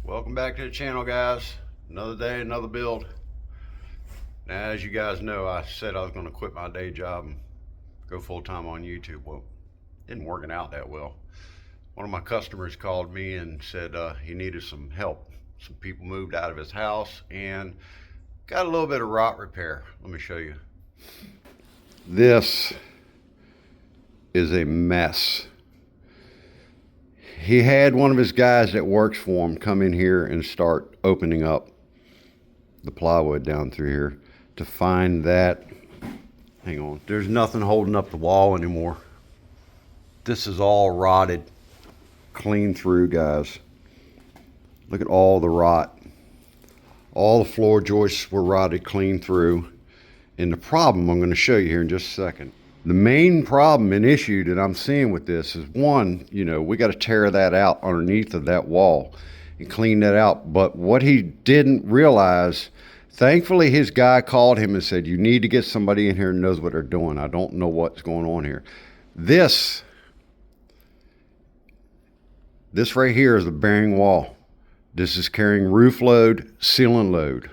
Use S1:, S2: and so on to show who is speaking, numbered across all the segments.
S1: Welcome back to the channel, guys. Another day, another build. Now, as you guys know, I said I was going to quit my day job and go full-time on YouTube. Well, it didn't work out that well. One of my customers called me and said he needed some help. Some people moved out of his house and got a little bit of rot repair. Let me show you. This is a mess. He had one of his guys that works for him come in here and start opening up the plywood down through here to find that, hang on, there's nothing holding up the wall anymore. This is all rotted clean through, guys. Look at all the rot. All the floor joists were rotted clean through. And the problem I'm going to show you here in just a second. The main problem and issue that I'm seeing with this is, one, we got to tear that out underneath of that wall and clean that out. But what he didn't realize, thankfully his guy called him and said, you need to get somebody in here who knows what they're doing. I don't know what's going on here. This right here is the bearing wall. This is carrying roof load, ceiling load.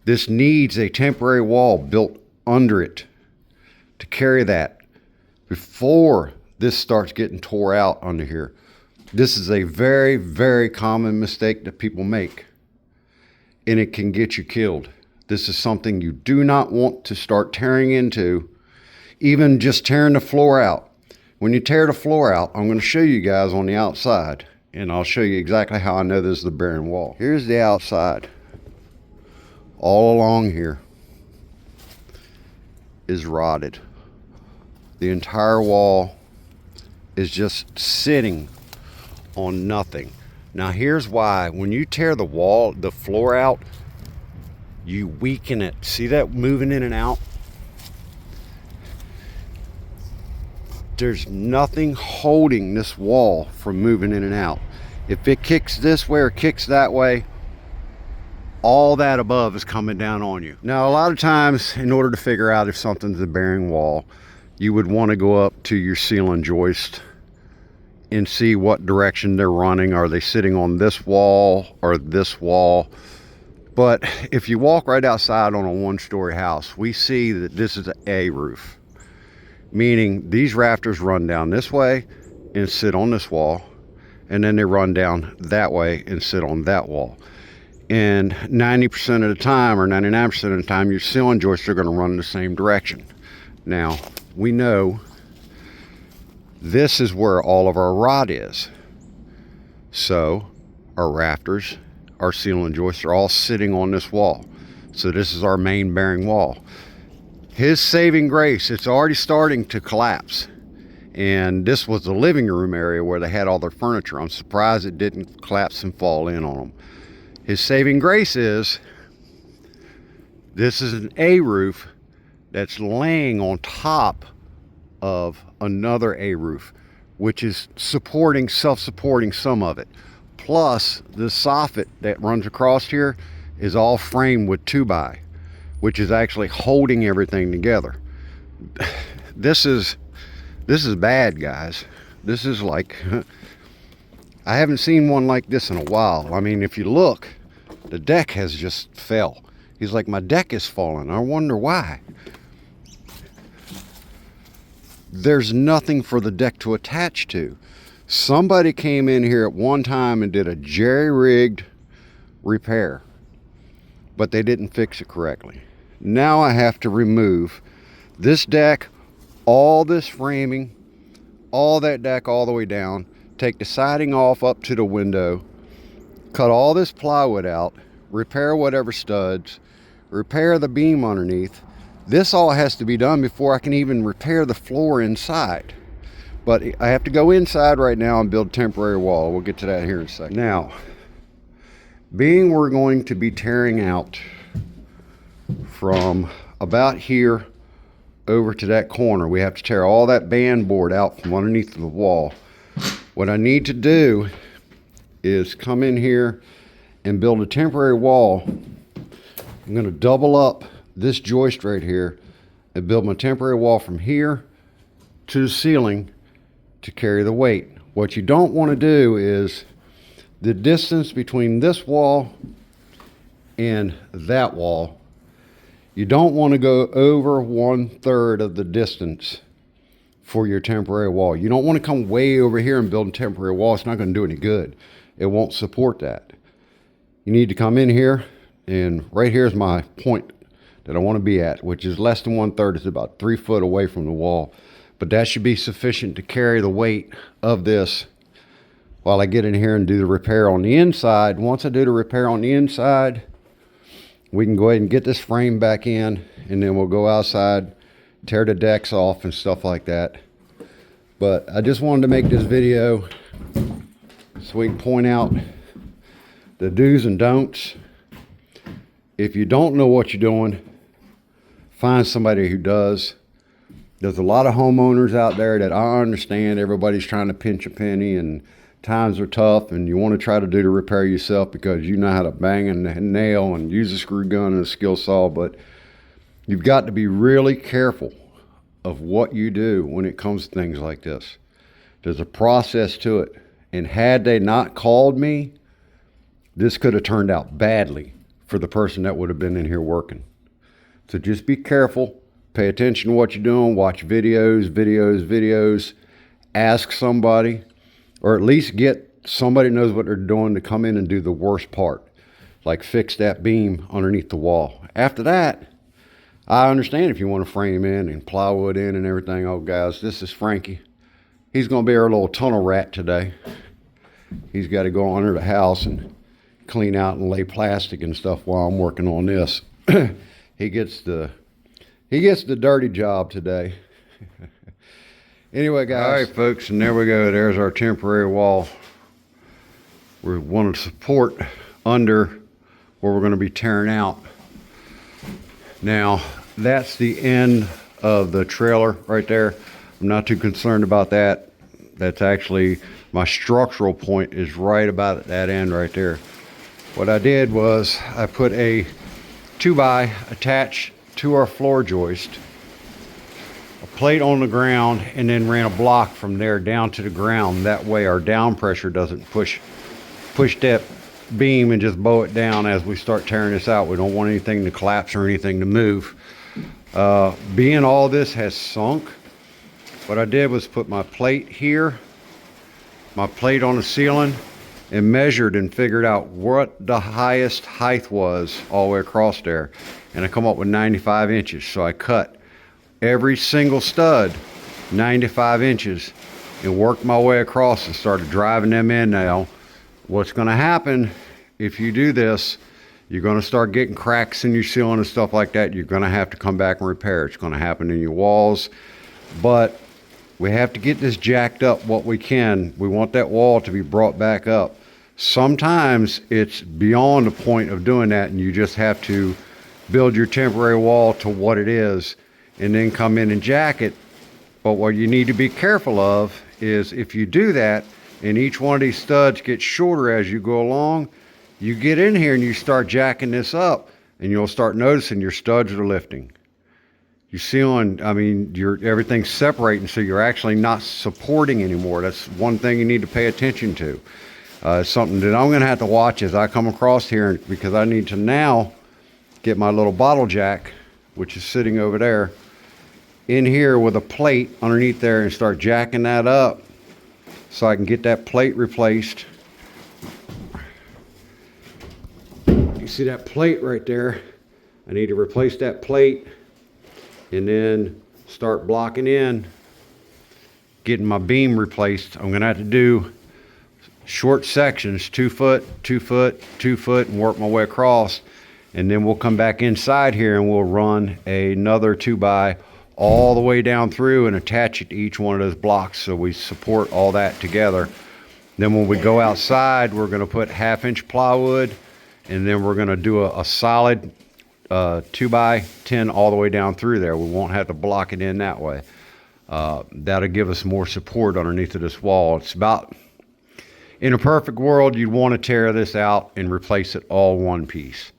S1: This needs a temporary wall built under it to carry that before this starts getting tore out under here. This is a very, very common mistake that people make, and it can get you killed. This is something you do not want to start tearing into, even just tearing the floor out. When you tear the floor out, I'm going to show you guys on the outside, and I'll show you exactly how I know this is the bearing wall. Here's the outside. All along here is rotted. The entire wall is just sitting on nothing. Now here's why. When you tear the floor out, you weaken it. See that moving in and out? There's nothing holding this wall from moving in and out. If it kicks this way or kicks that way, all that above is coming down on you. Now, a lot of times, in order to figure out if something's a bearing wall, you would want to go up to your ceiling joist and see what direction they're running. Are they sitting on this wall or this wall? But if you walk right outside on a one-story house, we see that this is an A roof, meaning these rafters run down this way and sit on this wall, and then they run down that way and sit on that wall. And 90% of the time, or 99% of the time, your ceiling joists are going to run in the same direction. Now, we know this is where all of our rot is. So our rafters, our ceiling joists are all sitting on this wall. So this is our main bearing wall. His saving grace, it's already starting to collapse. And this was the living room area where they had all their furniture. I'm surprised it didn't collapse and fall in on them. His saving grace is, this is an A roof that's laying on top of another A roof, which is self-supporting some of it. Plus, the soffit that runs across here is all framed with 2x, which is actually holding everything together. This is bad, guys. This is like, I haven't seen one like this in a while. I mean, if you look, the deck has just fell. He's like, my deck is falling. I wonder why. There's nothing for the deck to attach to. Somebody came in here at one time and did a jerry-rigged repair, but they didn't fix it correctly. Now I have to remove this deck, all this framing, all that deck all the way down, take the siding off up to the window, cut all this plywood out, repair whatever studs, repair the beam underneath. This all has to be done before I can even repair the floor inside. But I have to go inside right now and build a temporary wall. We'll get to that here in a second. Now, being we're going to be tearing out from about here over to that corner, we have to tear all that band board out from underneath the wall. What I need to do is come in here and build a temporary wall. I'm going to double up this joist right here and build my temporary wall from here to the ceiling to carry the weight. What you don't want to do is The distance between this wall and that wall, you don't want to go over 1/3 of the distance for your temporary wall. You don't want to come way over here and build a temporary wall. It's not going to do any good. It won't support that. You need to come in here, and right here is my point that I want to be at, which is less than 1/3. It's about 3 foot away from the wall. But that should be sufficient to carry the weight of this while I get in here and do the repair on the inside. Once I do the repair on the inside, we can go ahead and get this frame back in, and then we'll go outside, tear the decks off and stuff like that. But I just wanted to make this video so we can point out the do's and don'ts. If you don't know what you're doing, find somebody who does. There's a lot of homeowners out there that I understand. Everybody's trying to pinch a penny and times are tough, and you want to try to do the repair yourself because you know how to bang a nail and use a screw gun and a skill saw. But you've got to be really careful of what you do when it comes to things like this. There's a process to it. And had they not called me, this could have turned out badly for the person that would have been in here working. So just be careful. Pay attention to what you're doing. Watch videos. Ask somebody, or at least get somebody who knows what they're doing to come in and do the worst part, like fix that beam underneath the wall. After that, I understand if you want to frame in and plywood in and everything. Oh, guys, this is Frankie. He's going to be our little tunnel rat today. He's got to go under the house and clean out and lay plastic and stuff while I'm working on this. He gets the dirty job today. Anyway, guys. All right, folks, and there we go. There's our temporary wall. We want to support under where we're going to be tearing out. Now, that's the end of the trailer right there. I'm not too concerned about that. That's actually, my structural point is right about at that end right there. What I did was I put a 2x attached to our floor joist, a plate on the ground, and then ran a block from there down to the ground. That way our down pressure doesn't push that beam and just bow it down as we start tearing this out. We don't want anything to collapse or anything to move. Being all this has sunk, what I did was put my plate here, my plate on the ceiling, and measured and figured out what the highest height was all the way across there. And I come up with 95 inches. So I cut every single stud 95 inches and worked my way across and started driving them in. Now, what's going to happen if you do this, you're going to start getting cracks in your ceiling and stuff like that. You're going to have to come back and repair it. It's going to happen in your walls. But we have to get this jacked up what we can. We want that wall to be brought back up. Sometimes it's beyond the point of doing that, and you just have to build your temporary wall to what it is and then come in and jack it. But what you need to be careful of is if you do that and each one of these studs gets shorter as you go along, you get in here and you start jacking this up, and you'll start noticing your studs are lifting. You see everything's separating, so you're actually not supporting anymore. That's one thing you need to pay attention to. Something that I'm going to have to watch as I come across here, because I need to now get my little bottle jack, which is sitting over there, in here with a plate underneath there and start jacking that up so I can get that plate replaced. You see that plate right there? I need to replace that plate and then start blocking in, getting my beam replaced. I'm going to have to do short sections, 2 foot, 2 foot, 2 foot, and work my way across. And then we'll come back inside here and we'll run another 2x all the way down through and attach it to each one of those blocks so we support all that together. Then when we go outside, we're going to put 1/2 inch plywood, and then we're going to do a solid 2x10 all the way down through there. We won't have to block it in that way. That'll give us more support underneath of this wall. It's about, in a perfect world, you'd want to tear this out and replace it all one piece.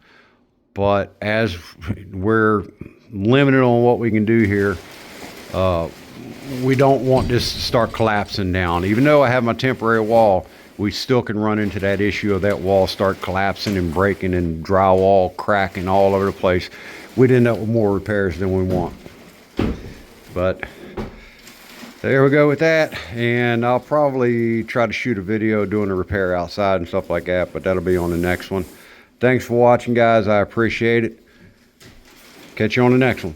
S1: But as we're limited on what we can do here, we don't want this to start collapsing down. Even though I have my temporary wall, we still can run into that issue of that wall start collapsing and breaking and drywall cracking all over the place. We'd end up with more repairs than we want. But there we go with that, and I'll probably try to shoot a video doing a repair outside and stuff like that, but that'll be on the next one. Thanks for watching, guys. I appreciate it. Catch you on the next one.